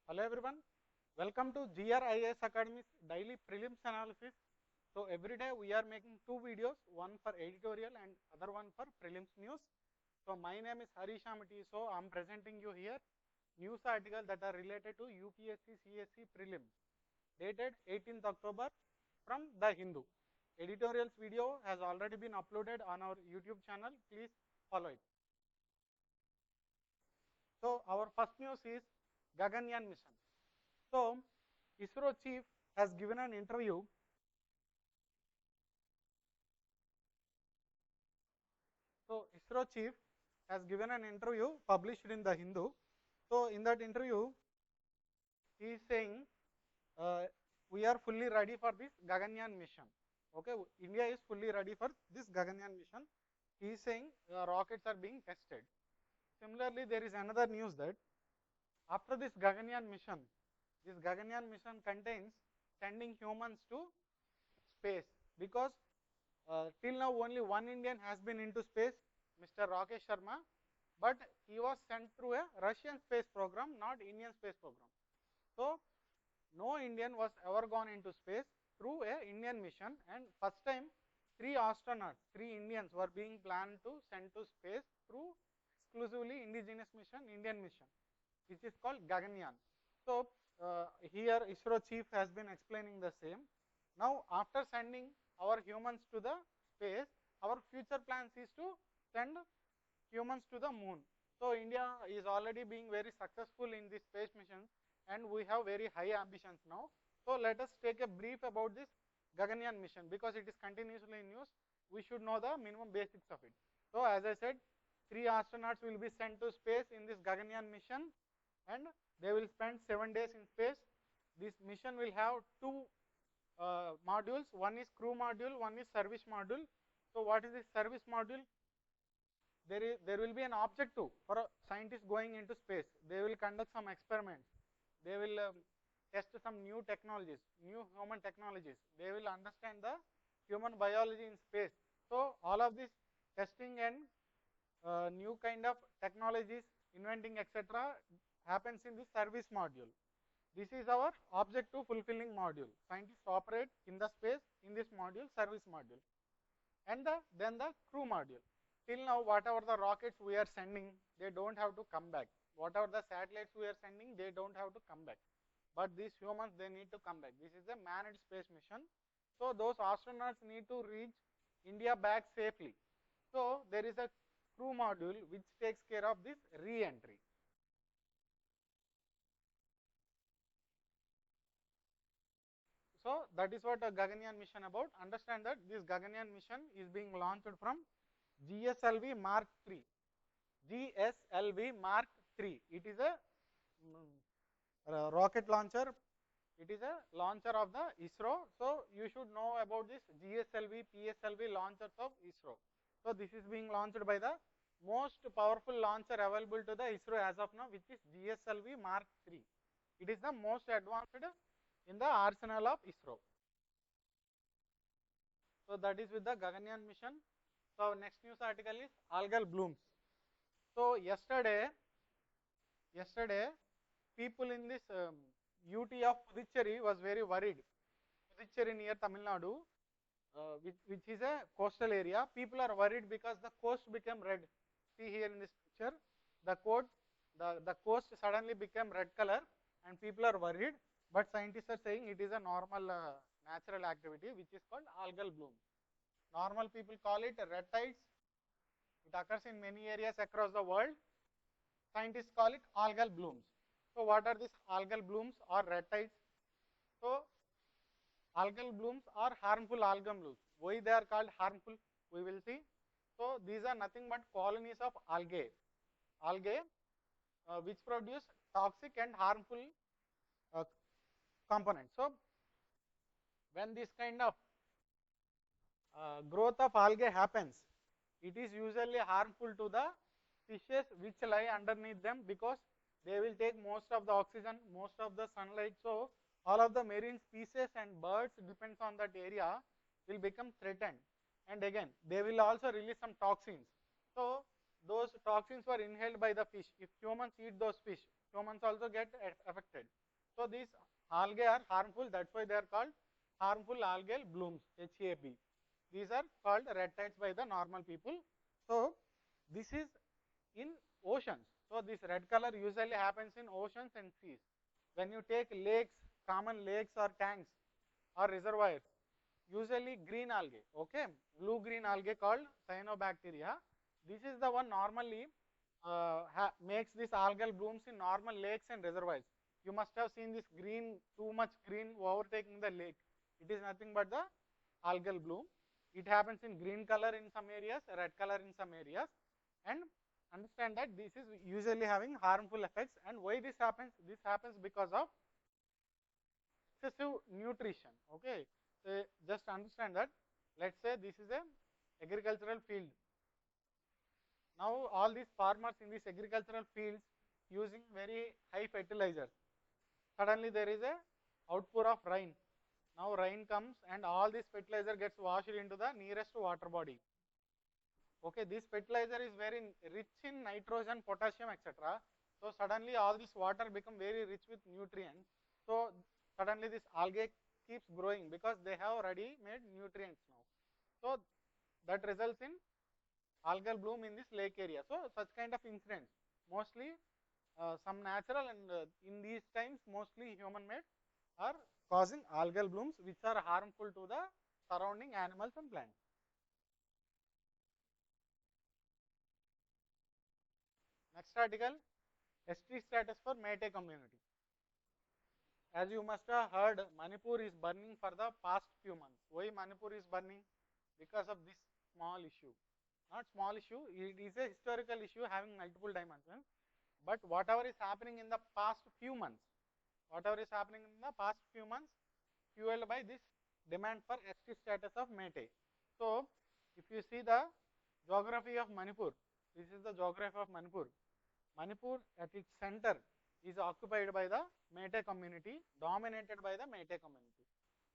Hello everyone, welcome to GRIS Academy's daily prelims analysis. So every day we are making two videos, one for editorial and other one for prelims news. So my name is Harish Amiti. So I am presenting you here news articles that are related to UPSC CSE Prelims dated 18th October from The Hindu. Editorial's video has already been uploaded on our YouTube channel. Please follow it. So our first news is GAGANYAAN mission. So ISRO chief has given an interview. So ISRO chief has given an interview published in The Hindu. So in that interview, he is saying we are fully ready for this GAGANYAAN mission. Okay, India is fully ready for this GAGANYAAN mission. He is saying rockets are being tested. Similarly, there is another news that after this GAGANYAAN mission contains sending humans to space, because till now only one Indian has been into space, Mr. Rakesh Sharma, but he was sent through a Russian space program, not Indian space program. So no Indian was ever gone into space through a Indian mission, and first time three astronauts, three Indians were being planned to send to space through exclusively indigenous mission, Indian mission, which is called GAGANYAAN. So here ISRO chief has been explaining the same. Now after sending our humans to the space, our future plans is to send humans to the moon. So India is already being very successful in this space mission, and we have very high ambitions now. So let us take a brief about this GAGANYAAN mission, because it is continuously in news. We should know the minimum basics of it. So as I said, 3 astronauts will be sent to space in this GAGANYAAN mission, and they will spend 7 days in space. This mission will have two modules. One is crew module, one is service module. So what is this service module? There will be an objective for a scientist going into space. They will conduct some experiments. They will test some new technologies, new human technologies. They will understand the human biology in space. So all of this testing and new kind of technologies, inventing, etc., happens in the service module. This is our objective fulfilling module. Scientists operate in the space in this module, service module, and then the crew module. Till now, whatever the rockets we are sending, they don't have to come back. Whatever the satellites we are sending, they don't have to come back. But these humans, they need to come back. This is a manned space mission. So those astronauts need to reach India back safely. So there is a crew module which takes care of this re-entry. So that is what a GAGANYAAN mission about. Understand that this GAGANYAAN mission is being launched from GSLV Mark III. GSLV Mark III. It is a rocket launcher. It is a launcher of the ISRO. So you should know about this GSLV, PSLV launchers of ISRO. So this is being launched by the most powerful launcher available to the ISRO as of now, which is GSLV Mark III. It is the most advanced in the arsenal of ISRO. So that is with the GAGANYAAN mission. So next news article is algal blooms. So yesterday people in this UT of Puducherry was very worried. Puducherry near Tamil Nadu, which is a coastal area. People are worried because the coast became red. See here in this picture, the coast suddenly became red color, and people are worried. But scientists are saying it is a normal natural activity, which is called algal bloom. Normal people call it red tides. It occurs in many areas across the world. Scientists call it algal blooms. So what are these algal blooms or red tides? So algal blooms are harmful algal blooms. Why they are called harmful? We will see. So these are nothing but colonies of algae which produce toxic and harmful components. So when this kind of growth of algae happens, it is usually harmful to the fishes which lie underneath them, because they will take most of the oxygen, most of the sunlight. So all of the marine species and birds depends on that area will become threatened, and again they will also release some toxins. So those toxins were inhaled by the fish. If humans eat those fish, humans also get affected. So these algae are harmful, that's why they are called harmful algal blooms, HAB. These are called red tides by the normal people. So this is in oceans. So this red color usually happens in oceans and seas. When you take lakes, common lakes or tanks or reservoirs, usually green algae, okay, blue-green algae called cyanobacteria. This is the one normally makes these algal blooms in normal lakes and reservoirs. You must have seen this green, too much green overtaking the lake. It is nothing but the algal bloom. It happens in green color in some areas, red color in some areas, and understand that this is usually having harmful effects. And why this happens? This happens because of excessive nutrition. Okay, so just understand that. Let's say this is a agricultural field. Now all these farmers in these agricultural fields using very high fertilizers. Suddenly there is a outpour of rain. Now rain comes and all this fertilizer gets washed into the nearest water body. Okay, this fertilizer is very rich in nitrogen, potassium, etc. So suddenly all this water become very rich with nutrients. So suddenly this algae keeps growing because they have already made nutrients now. So that results in algal bloom in this lake area. So such kind of incidents, mostly some natural and in these times mostly human made, are causing algal blooms which are harmful to the surrounding animals and plants. Next article, ST status for Meitei community. As you must have heard, Manipur is burning for the past few months. Why Manipur is burning? Because of this small issue. Not small issue, it is a historical issue having multiple dimensions. But whatever is happening in the past few months, fueled by this demand for ST status of Meitei. So, if you see the geography of Manipur, this is the geography of Manipur. Manipur at its center is occupied by the Meitei community, dominated by the Meitei community.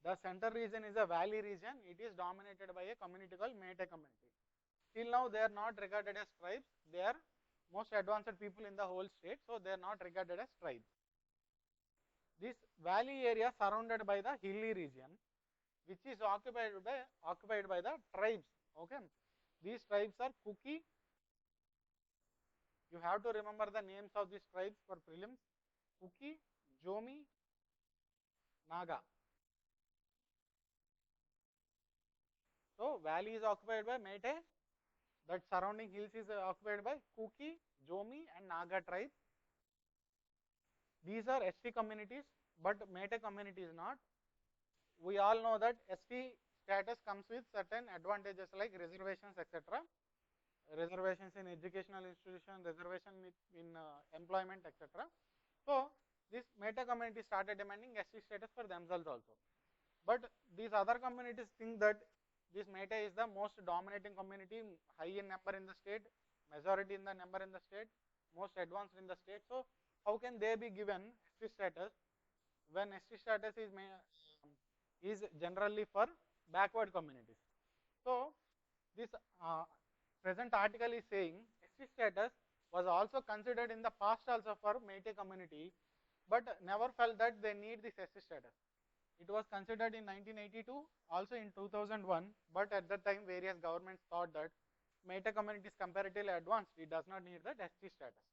The center region is a valley region, it is dominated by a community called Meitei community. Till now they are not regarded as tribes, they are most advanced people in the whole state, so they are not regarded as tribes. This valley area surrounded by the hilly region, which is occupied by the tribes. Okay, these tribes are Kuki. You have to remember the names of these tribes for prelims: Kuki, Jomi, Naga. So valley is occupied by Meitei. That surrounding hills is occupied by Kuki, Jomi, and Naga tribes. These are ST communities, but Meitei community is not. We all know that ST status comes with certain advantages like reservations, etc. Reservations in educational institution, reservation in employment, etc. So this Meitei community started demanding ST status for themselves also. But these other communities think that this Meitei is the most dominating community, high in number in the state, majority in the number in the state, most advanced in the state. So how can they be given ST status when ST status is generally for backward communities? So this present article is saying ST status was also considered in the past also for Meitei community, but never felt that they need this ST status. It was considered in 1982, also in 2001, but at that time various governments thought that Meitei community is comparatively advanced, it does not need that ST status.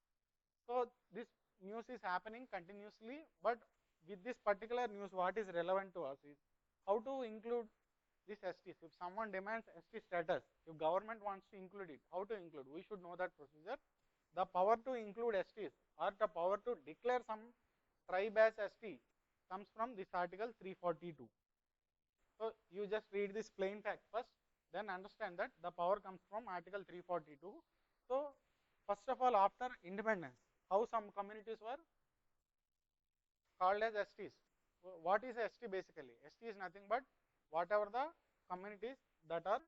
So this news is happening continuously, but with this particular news, what is relevant to us is how to include this STs. If someone demands ST status, if government wants to include it, how to include? We should know that procedure. The power to include STs or the power to declare some tribe as ST comes from this article 342. So you just read this plain fact first, then understand that the power comes from article 342. So first of all, after independence, how some communities were called as STs. What is ST basically? ST is nothing but whatever the communities that are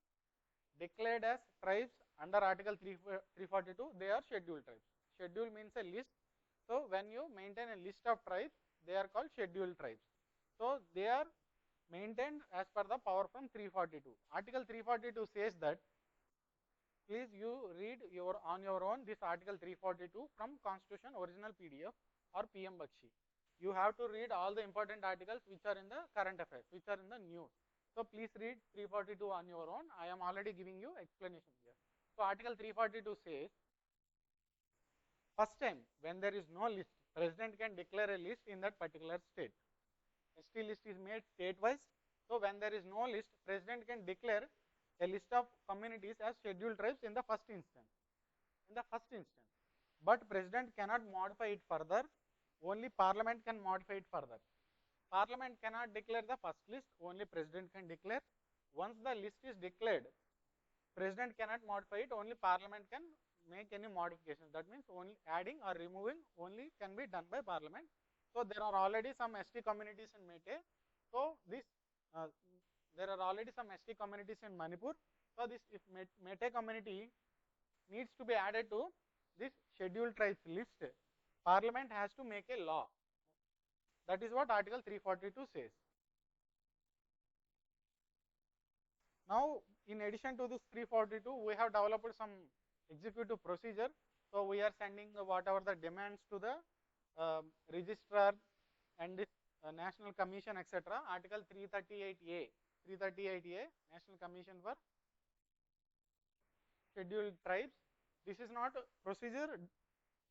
declared as tribes under article 342, they are scheduled tribes. Schedule means a list. So when you maintain a list of tribes, they are called scheduled tribes. So they are maintained as per the power from 342. Article 342 says that, please you read on your own this article 342 from Constitution original PDF. or PM Bakshi. You have to read all the important articles which are in the current affairs, which are in the news. So please read 342 on your own. I am already giving you explanation here. So article 342 says, first time when there is no list, president can declare a list in that particular state. ST list is made state-wise. So when there is no list, president can declare a list of communities as scheduled tribes in the first instance. But president cannot modify it further. Only parliament can modify it further. Parliament cannot declare the first list. Only president can declare. Once the list is declared, president cannot modify it. Only parliament can make any modifications. That means only adding or removing only can be done by parliament. So there are already some ST communities in Mete. So this there are already some ST communities in Manipur. So this if Mete community needs to be added to this scheduled tribes list, parliament has to make a law. That is what article 342 says. Now in addition to this 342, we have developed some executive procedure. So we are sending whatever the demands to the registrar and this national commission, etc. Article 338A, National Commission for Scheduled Tribes. This is not procedure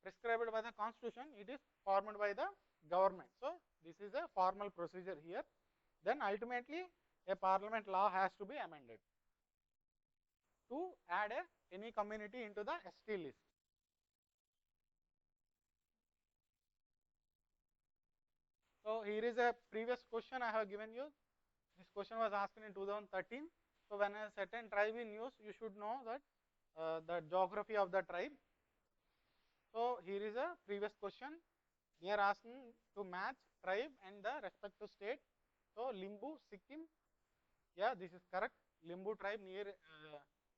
prescribed by the constitution, it is formed by the government. So this is a formal procedure here. Then ultimately a parliament law has to be amended to add any community into the ST list. So here is a previous question I have given you. This question was asked in 2013. So when a certain tribe is used, you should know that the geography of the tribe. So here is a previous question. They are asking to match tribe and the respective state. So Limbu, Sikkim, yeah, this is correct. Limbu tribe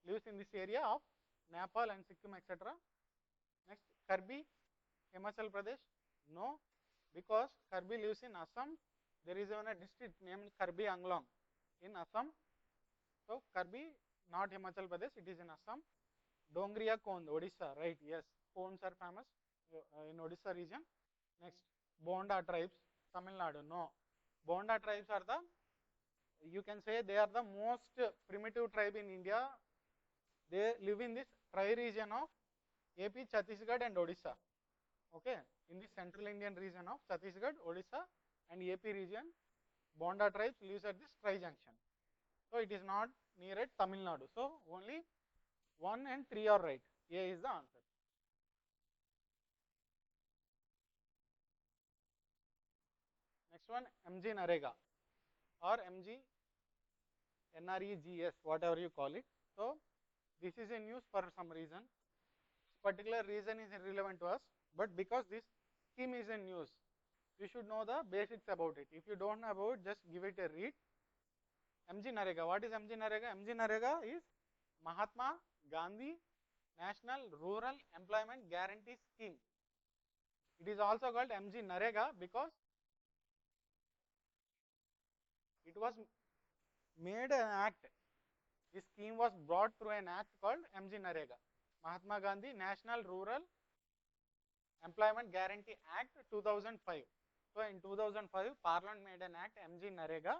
lives in this area of Nepal and Sikkim, etc. Next, Karbi, Himachal Pradesh, no, because Karbi lives in Assam. There is even a district named Karbi Anglong in Assam. So Karbi, not Himachal Pradesh, it is in Assam. Dongriya Kond, Odisha, right? Yes, Konds are famous in Odisha region. Next, Bonda tribes, Tamil Nadu, no. Bonda tribes are the, you can say they are the most primitive tribe in India. They live in this tri-region of AP, Chhattisgarh and Odisha. Okay, in the central Indian region of Chhattisgarh, Odisha and AP region, Bonda tribes lives at this tri-junction. So it is not near at Tamil Nadu. So only 1 and 3 are right. A is the answer. Next one, MGNREGA or MGNREGS, whatever you call it. So this is in news for some reason. Particular reason is irrelevant to us, but because this scheme is in news, you should know the basics about it. If you don't know about it, just give it a read. MGNREGA. What is MGNREGA? MGNREGA is Mahatma Gandhi National Rural Employment Guarantee Scheme. It is also called MGNREGA because it was made an act. This scheme was brought through an act called MGNREGA, Mahatma Gandhi National Rural Employment Guarantee Act 2005. So in 2005, Parliament made an act, MGNREGA.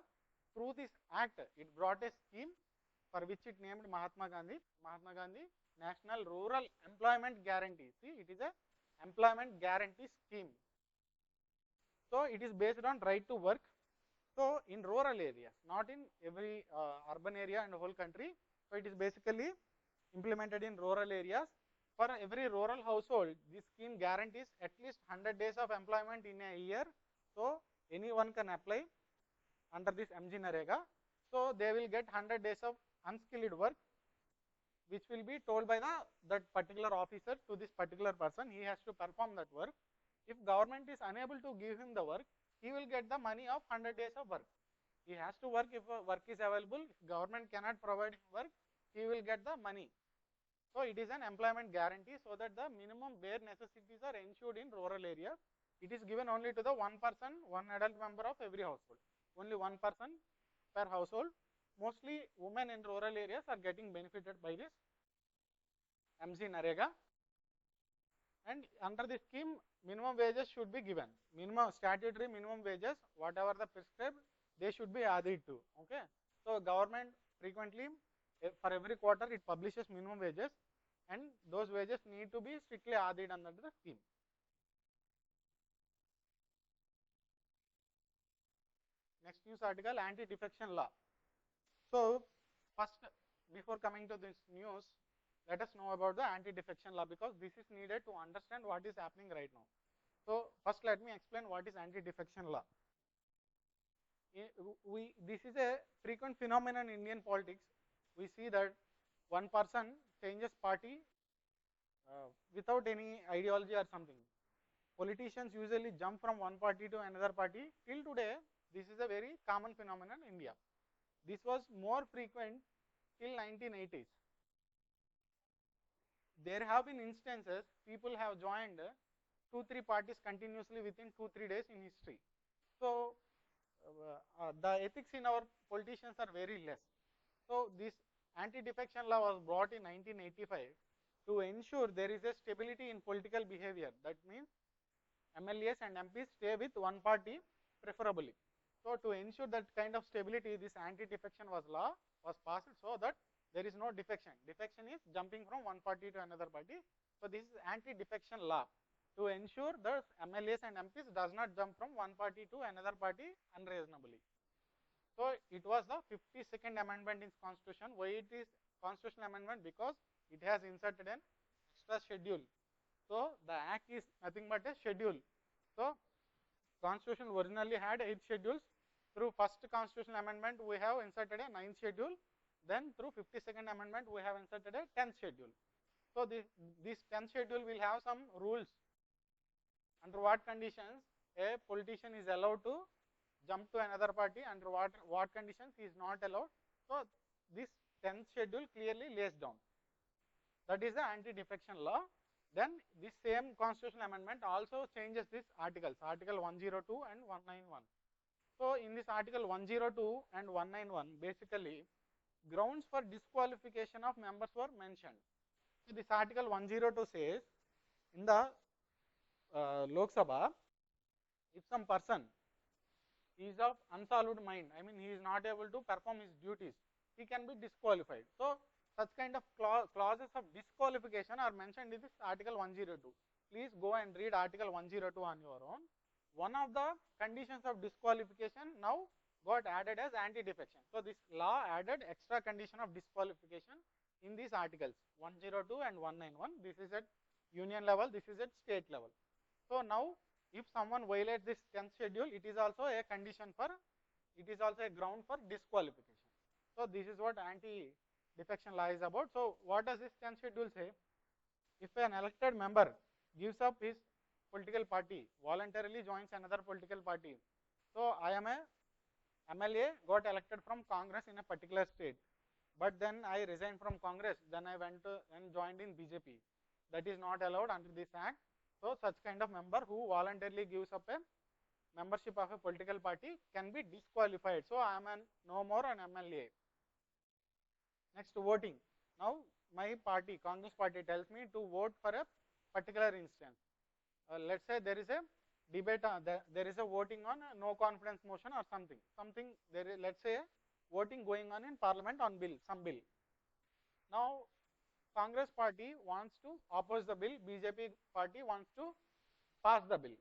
Through this act, it brought a scheme for which it named Mahatma Gandhi National Rural Employment Guarantee. See, it is a employment guarantee scheme. So it is based on right to work. So in rural areas, not in every urban area in the whole country. So it is basically implemented in rural areas. For every rural household, this scheme guarantees at least 100 days of employment in a year. So anyone can apply under this MGNREGA. So they will get 100 days of unskilled work, which will be told by that particular officer to this particular person. He has to perform that work. If government is unable to give him the work, he will get the money of 100 days of work. He has to work if work is available. If government cannot provide him work, he will get the money. So it is an employment guarantee so that the minimum bare necessities are ensured in rural areas. It is given only to the one person, one adult member of every household. Only one person per household. Mostly women in rural areas are getting benefited by this MGNREGA. and under this scheme minimum wages should be given. Minimum statutory minimum wages, whatever the prescribed, they should be added to. Okay. So government frequently for every quarter it publishes minimum wages, and those wages need to be strictly added under the scheme. Next news article, anti-defection law. So first, before coming to this news, let us know about the anti-defection law, because this is needed to understand what is happening right now. So first let me explain what is anti-defection law. This is a frequent phenomenon in Indian politics. We see that one person changes party without any ideology or something. Politicians usually jump from one party to another party. Till today, this is a very common phenomenon in India. This was more frequent till 1980s. There have been instances people have joined 2-3 parties continuously within 2-3 days in history. So the ethics in our politicians are very less. So this anti-defection law was brought in 1985 to ensure there is a stability in political behavior. That means MLAs and MPs stay with one party preferably. So to ensure that kind of stability, this anti-defection law was passed so that there is no defection. Defection is jumping from one party to another party. So this is anti-defection law to ensure that MLAs and MPs does not jump from one party to another party unreasonably. So it was the 52nd amendment in Constitution. Why it is constitutional amendment? Because it has inserted an extra schedule. So the act is nothing but a schedule. So Constitution originally had 8 schedules. Through first constitutional amendment, we have inserted a 9th schedule. Then through 52nd amendment, we have inserted a 10th schedule. So this 10th schedule will have some rules. Under what conditions a politician is allowed to jump to another party, under what conditions he is not allowed. So this 10th schedule clearly lays down. That is the anti-defection law. Then this same constitutional amendment also changes these articles, article 102 and 191. So in this article 102 and 191, basically grounds for disqualification of members were mentioned. So this article 102 says, in the Lok Sabha, if some person is of unsolved mind, I mean he is not able to perform his duties, he can be disqualified. So such kind of clauses of disqualification are mentioned in this article 102. Please go and read article 102 on your own. One of the conditions of disqualification now got added as anti-defection. So this law added extra condition of disqualification in these articles 102 and 191. This is at union level, this is at state level. So now if someone violates this 10th schedule, it is also a condition for, it is also a ground for disqualification. So this is what anti-defection law is about. So what does this 10th schedule say? If an elected member gives up his political party, voluntarily joins another political party. So I am a MLA, got elected from Congress in a particular state, but then I resigned from Congress, then I went and joined in BJP. That is not allowed under this act. So such kind of member who voluntarily gives up a membership of a political party can be disqualified. So I am no more an MLA. Next, voting. Now my party, Congress party, tells me to vote for a particular instance. Let's say there is a debate, there is a voting on a no confidence motion or something. There is, let's say, voting going on in Parliament on bill, some bill. Now Congress party wants to oppose the bill, BJP party wants to pass the bill.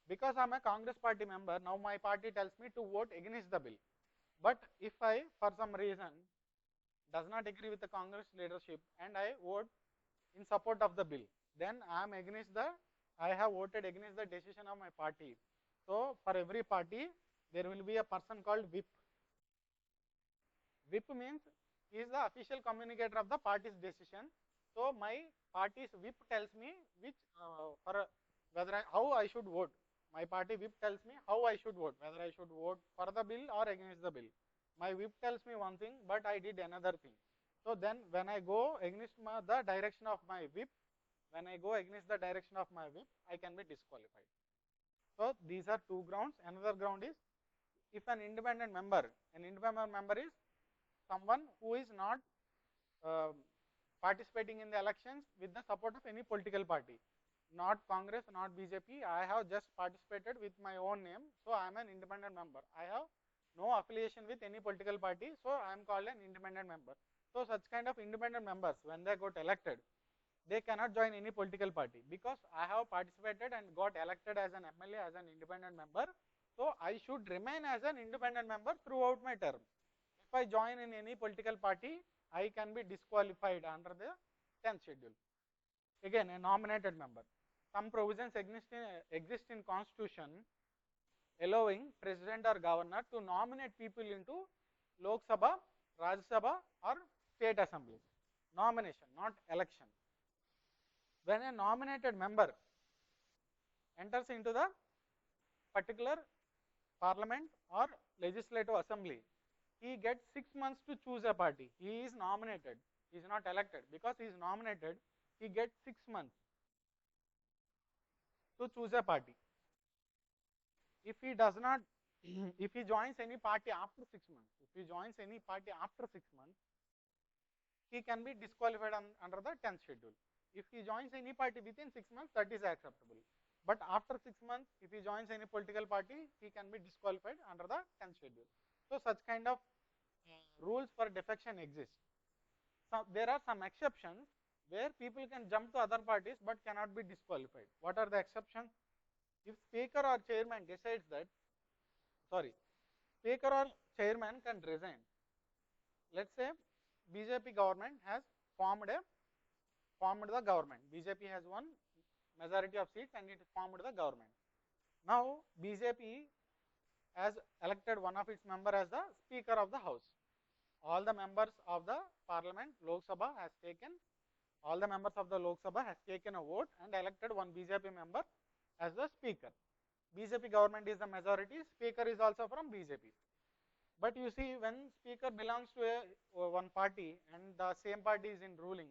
Because I am a Congress party member, now my party tells me to vote against the bill. But if I, for some reason, does not agree with the Congress leadership and I vote in support of the bill, then I am against the, I have voted against the decision of my party. So for every party, there will be a person called whip. Whip means he is the official communicator of the party's decision. So my party's whip tells me which how I should vote. My party whip tells me how I should vote, whether I should vote for the bill or against the bill. My whip tells me one thing, but I did another thing. So then when I go against the direction of my whip, when I go against the direction of my whip, I can be disqualified. So these are two grounds. Another ground is if an independent member is someone who is not participating in the elections with the support of any political party. not Congress, not BJP. I have just participated with my own name, so I am an independent member. I have no affiliation with any political party, so I am called an independent member. So such kind of independent members, when they got elected, they cannot join any political party, because I have participated and got elected as an MLA, as an independent member. So I should remain as an independent member throughout my term. If I join in any political party, I can be disqualified under the 10th schedule. Again, a nominated member. Some provisions exist in Constitution allowing president or governor to nominate people into Lok Sabha, Rajya Sabha or state assemblies. Nomination, not election. When a nominated member enters into the particular parliament or legislative assembly, he gets 6 months to choose a party. He is nominated, he is not elected. Because he is nominated, he gets 6 months to choose a party. If he does not, if he joins any party after 6 months, he can be disqualified under the 10th schedule. If he joins any party within 6 months, that is acceptable. But after 6 months, if he joins any political party, he can be disqualified under the 10th schedule. So such kind of rules for defection exist. So there are some exceptions where people can jump to other parties but cannot be disqualified. What are the exceptions? If speaker or chairman decides that, speaker or chairman can resign. Let's say BJP government has formed the government. BJP has won majority of seats and it formed the government. Now BJP has elected one of its member as the speaker of the house. All the members of the parliament, Lok Sabha has taken, all the members of the Lok Sabha has taken a vote and elected one BJP member as the speaker. BJP government is the majority, speaker is also from BJP. But you see, when speaker belongs to one party and the same party is in ruling,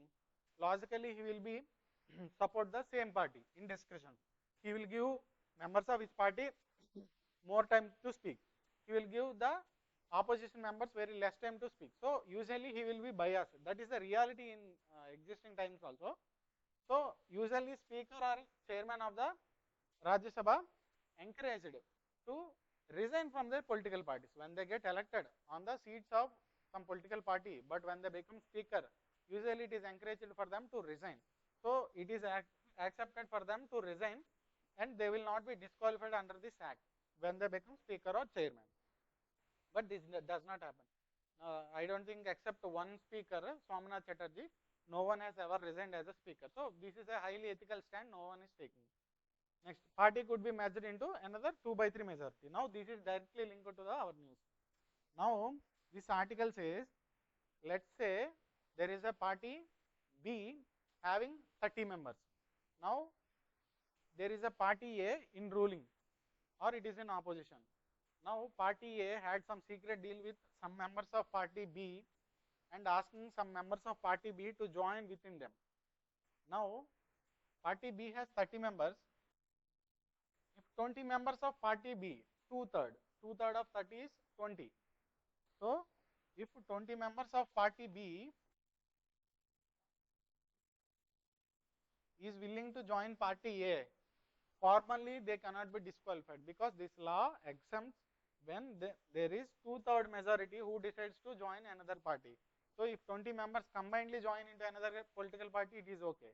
logically he will be support the same party in discussion. He will give members of his party more time to speak. He will give the opposition members very less time to speak. So usually he will be biased. That is the reality in existing times also. So usually speaker or chairman of the Rajya Sabha encouraged to resign from their political parties when they get elected on the seats of some political party, but when they become speaker, usually it is encouraged for them to resign. So it is accepted for them to resign and they will not be disqualified under this act when they become speaker or chairman. But this does not happen. I don't think except one speaker, Somnath Chatterjee, no one has ever resigned as a speaker. So this is a highly ethical stand no one is taking. Next, party could be merged into another 2/3 majority. Now this is directly linked to our news. Now this article says, let's say there is a party B having 30 members. Now there is a party A in ruling or it is in opposition. Now party A had some secret deal with some members of party B and asking some members of party B to join within them. Now party B has 30 members. If 20 members of party B, two-third of 30 is 20. So if 20 members of party B is willing to join party A, formally they cannot be disqualified because this law exempts when there is two-third majority who decides to join another party. So if 20 members combinedly join into another political party, it is okay.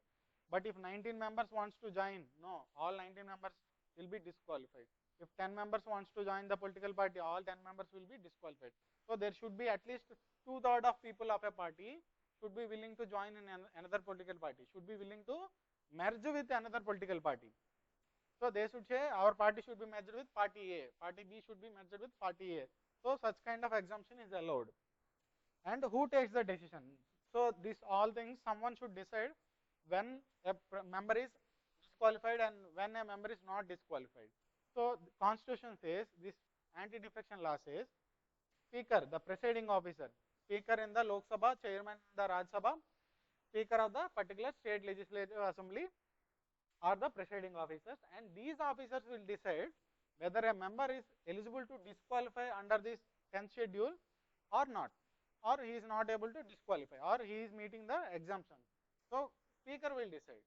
But if 19 members wants to join, no, all 19 members will be disqualified. If 10 members wants to join the political party, all 10 members will be disqualified. So there should be at least two-third of people of a party should be willing to join in another political party, should be willing to merge with another political party. So they should say our party should be merged with party A, party B should be merged with party A. So such kind of exemption is allowed. And who takes the decision? So these all things someone should decide when a member is disqualified and when a member is not disqualified. So the Constitution says, this anti-defection law says, speaker, the presiding officer, speaker in the Lok Sabha, chairman in the Rajya Sabha, speaker of the particular state legislative assembly are the presiding officers, and these officers will decide whether a member is eligible to disqualify under this 10th schedule or not, or he is not able to disqualify, or he is meeting the exemption. So speaker will decide.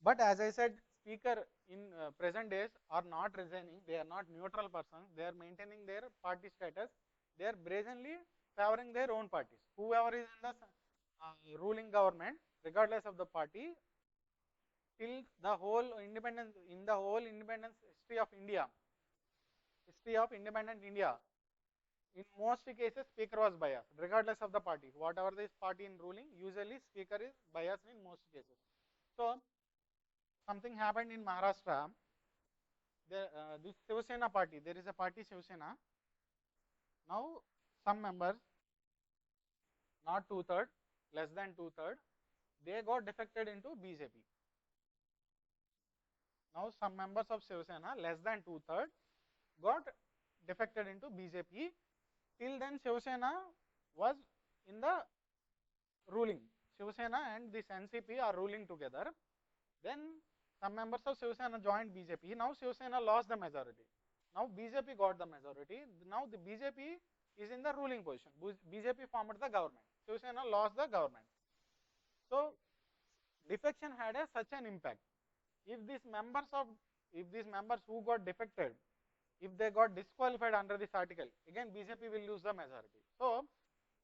But as I said, speaker in present days are not resigning. They are not neutral persons. They are maintaining their party status. They are brazenly favoring their own parties. Whoever is in the ruling government, regardless of the party, till the whole independence, in the whole independence history of independent India, in most cases speaker was biased, regardless of the party. Whatever this party in ruling, usually speaker is biased in most cases. So something happened in Maharashtra. This Shiv Sena party, there is a party Shiv Sena. Now some members, not two-third, less than two-third, they got defected into BJP. Now some members of Shiv Sena, less than two-third, got defected into BJP. Till then Shiv Sena was in the ruling. Shiv Sena and this NCP are ruling together. Then some members of Shiv Sena joined BJP. Now Shiv Sena lost the majority. Now BJP got the majority. Now the BJP is in the ruling position. BJP formed the government. Shiv Sena lost the government. So defection had such an impact. If these members who got defected, if they got disqualified under this article, again BJP will lose the majority. So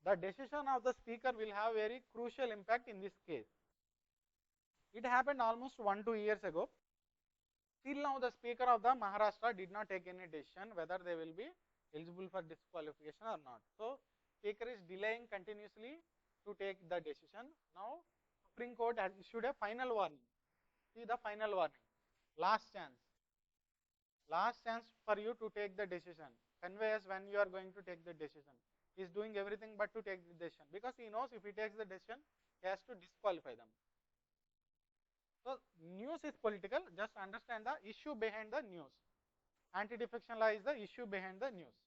the decision of the speaker will have very crucial impact in this case. It happened almost 1-2 years ago. Till now, the speaker of the Maharashtra did not take any decision whether they will be eligible for disqualification or not. So speaker is delaying continuously to take the decision. Now Supreme Court has issued a final warning. See the final warning. Last chance for you to take the decision. Convey us when you are going to take the decision. He is doing everything but to take the decision, because he knows if he takes the decision, he has to disqualify them. So news is political. Just understand the issue behind the news. Anti-defection law is the issue behind the news.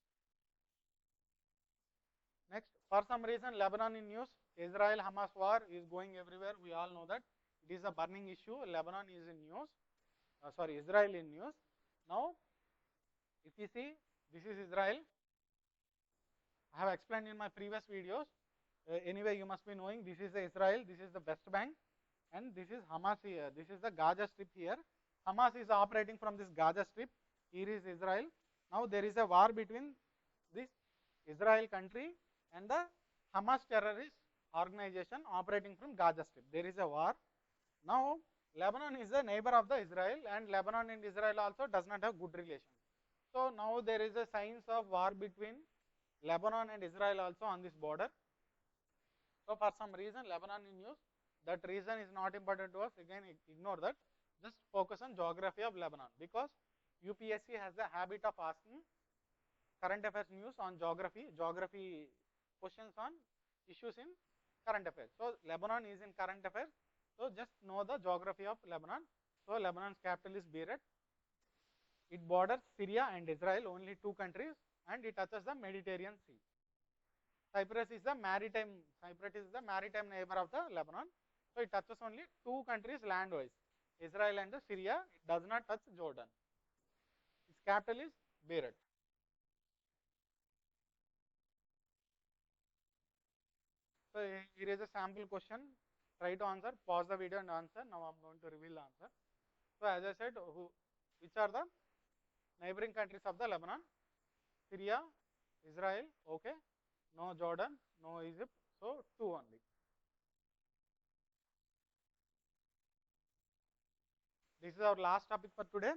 Next, for some reason, Lebanon in news. Israel-Hamas war is going everywhere. We all know that it is a burning issue. Lebanon is in news. Israel in news. Now, if you see, this is Israel. I have explained in my previous videos. Anyway, you must be knowing this is Israel. This is the West Bank. And this is Hamas here. This is the Gaza Strip here. Hamas is operating from this Gaza Strip. Here is Israel. Now there is a war between this Israel country and the Hamas terrorist organization operating from Gaza Strip. There is a war. Now Lebanon is a neighbor of the Israel, and Lebanon and Israel also does not have good relations. So now there is a signs of war between Lebanon and Israel also on this border. So for some reason Lebanon in news. That reason is not important to us. Again, ignore that. Just focus on geography of Lebanon, because UPSC has the habit of asking current affairs news on geography questions on issues in current affairs. So Lebanon is in current affairs. So just know the geography of Lebanon. So Lebanon's capital is Beirut. It borders Syria and Israel, only two countries, and it touches the Mediterranean Sea. Cyprus is the maritime neighbor of the Lebanon. So it touches only two countries land-wise, Israel and Syria. It does not touch Jordan. Its capital is Beirut. So here is a sample question. Try to answer. Pause the video and answer. Now I am going to reveal the answer. So as I said, which are the neighboring countries of the Lebanon? Syria, Israel, okay. No Jordan, no Egypt. So two only. This is our last topic for today.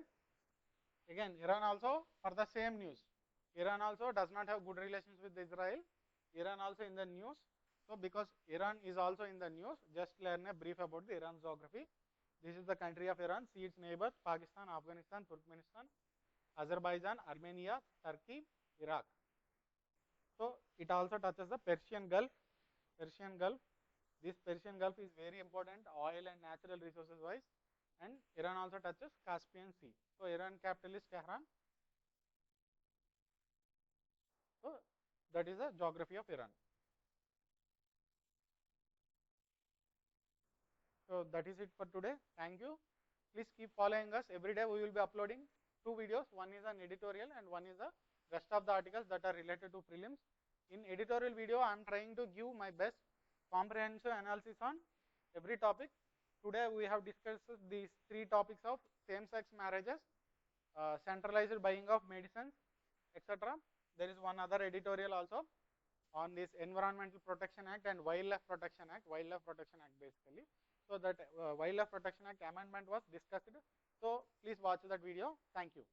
Again, Iran also for the same news. Iran also does not have good relations with Israel. Iran also in the news. So because Iran is also in the news, just learn a brief about the Iran geography. This is the country of Iran. See its neighbors: Pakistan, Afghanistan, Turkmenistan, Azerbaijan, Armenia, Turkey, Iraq. So it also touches the Persian Gulf. This Persian Gulf is very important, oil and natural resources wise. And Iran also touches Caspian Sea. So Iran capital is Tehran. So that is the geography of Iran. So that is it for today. Thank you. Please keep following us. Every day we will be uploading 2 videos. One is an editorial and one is the rest of the articles that are related to prelims. In editorial video, I am trying to give my best comprehensive analysis on every topic. today we have discussed these 3 topics of same-sex marriages, centralized buying of medicines, etc. There is one other editorial also on this Environmental Protection Act and Wildlife Protection Act, basically. So that Wildlife Protection Act amendment was discussed. So please watch that video. Thank you.